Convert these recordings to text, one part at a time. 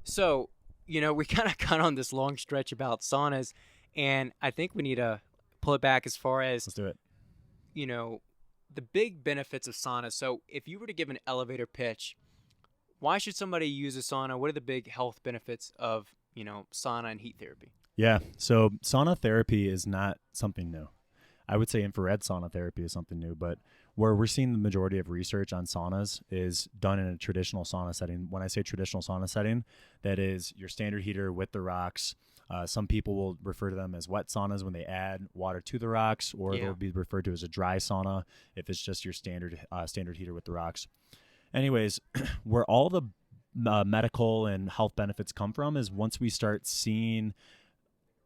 So, we kind of got on this long stretch about saunas, and I think we need to pull it back as far as, Let's do it. you know, the big benefits of saunas. So, if you were to give an elevator pitch, why should somebody use a sauna? What are the big health benefits of, sauna and heat therapy? Yeah. So sauna therapy is not something new. I would say infrared sauna therapy is something new, but where we're seeing the majority of research on saunas is done in a traditional sauna setting. When I say traditional sauna setting, that is your standard heater with the rocks. Some people will refer to them as wet saunas when they add water to the rocks, or Yeah. they'll be referred to as a dry sauna if it's just your standard heater with the rocks. Anyways, where all the medical and health benefits come from is once we start seeing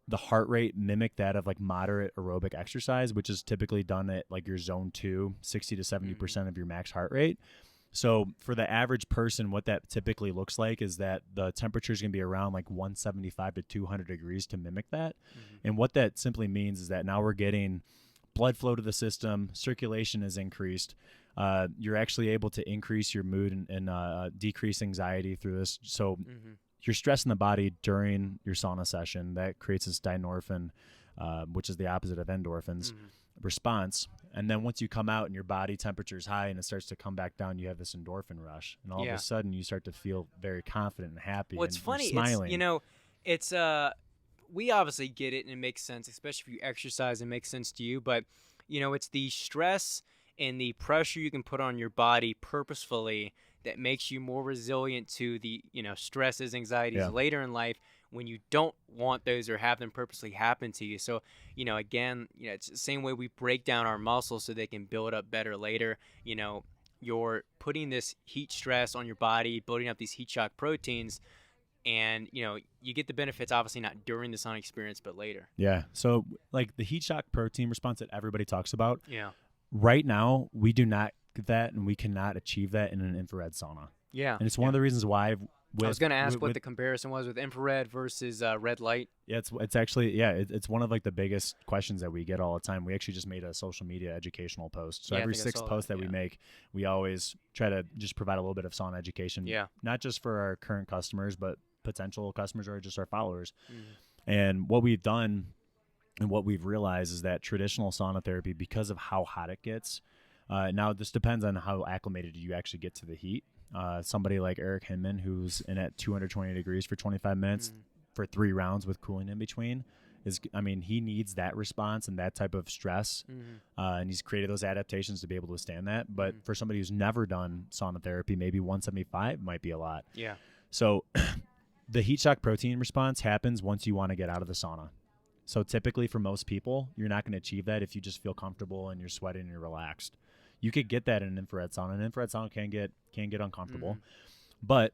the heart rate mimic that of like moderate aerobic exercise, which is typically done at like your zone 2, 60 to 70% of your max heart rate. So for the average person, what that typically looks like is that the temperature is going to be around like 175 to 200 degrees to mimic that. And what that simply means is that now we're getting blood flow to the system, circulation is increased. You're actually able to increase your mood and decrease anxiety through this. So you're stressing the body during your sauna session. That creates this dynorphin, which is the opposite of endorphins, response. And then once you come out and your body temperature is high and it starts to come back down, you have this endorphin rush. And all of a sudden you start to feel very confident and happy. What's and funny, smiling. it's we obviously get it and it makes sense, especially if you exercise, it makes sense to you. But, it's the stress and the pressure you can put on your body purposefully that makes you more resilient to the, stresses, anxieties later in life when you don't want those or have them purposely happen to you. So, again, it's the same way we break down our muscles so they can build up better later. You're putting this heat stress on your body, building up these heat shock proteins, and, you get the benefits, obviously not during the sauna experience, but later. Yeah. So like the heat shock protein response that everybody talks about. Yeah. Right now, we do not get that, and we cannot achieve that in an infrared sauna. Yeah. And it's one of the reasons why I was going to ask what the comparison was with infrared versus red light. Yeah, it's actually, it's one of like the biggest questions that we get all the time. We actually just made a social media educational post. So every 6 posts that we make, we always try to just provide a little bit of sauna education. Yeah. Not just for our current customers, but potential customers or just our followers. And what we've done and what we've realized is that traditional sauna therapy, because of how hot it gets, now this depends on how acclimated you actually get to the heat. Somebody like Eric Hinman, who's in at 220 degrees for 25 minutes for 3 rounds with cooling in between, he needs that response and that type of stress. And he's created those adaptations to be able to withstand that. But for somebody who's never done sauna therapy, maybe 175 might be a lot. Yeah. So the heat shock protein response happens once you want to get out of the sauna. So typically for most people, you're not going to achieve that if you just feel comfortable and you're sweating and you're relaxed. You could get that in an infrared sauna. An infrared sauna can get uncomfortable. But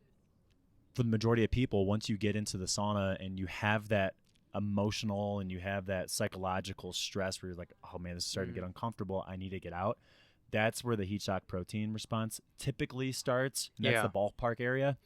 for the majority of people, once you get into the sauna and you have that emotional and you have that psychological stress where you're like, oh man, this is starting to get uncomfortable, I need to get out. That's where the heat shock protein response typically starts. That's the ballpark area.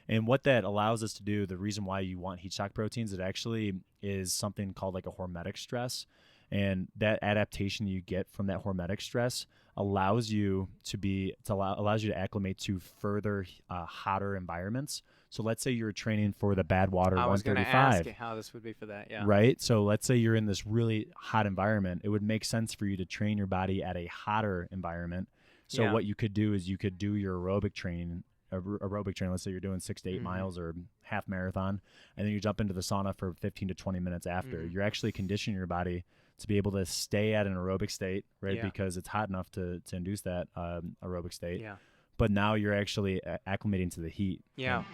And what that allows us to do, the reason why you want heat shock proteins, it actually is something called like a hormetic stress. And that adaptation you get from that hormetic stress allows you to acclimate to further hotter environments. So let's say you're training for the bad water 135. I was going to ask how this would be for that. Yeah. Right. So let's say you're in this really hot environment. It would make sense for you to train your body at a hotter environment. So what you could do is you could do your aerobic training. Let's say you're doing 6 to 8 miles or half marathon, and then you jump into the sauna for 15 to 20 minutes after. You're actually conditioning your body to be able to stay at an aerobic state, right? Because it's hot enough to induce that aerobic state. Yeah. But now you're actually acclimating to the heat. Yeah.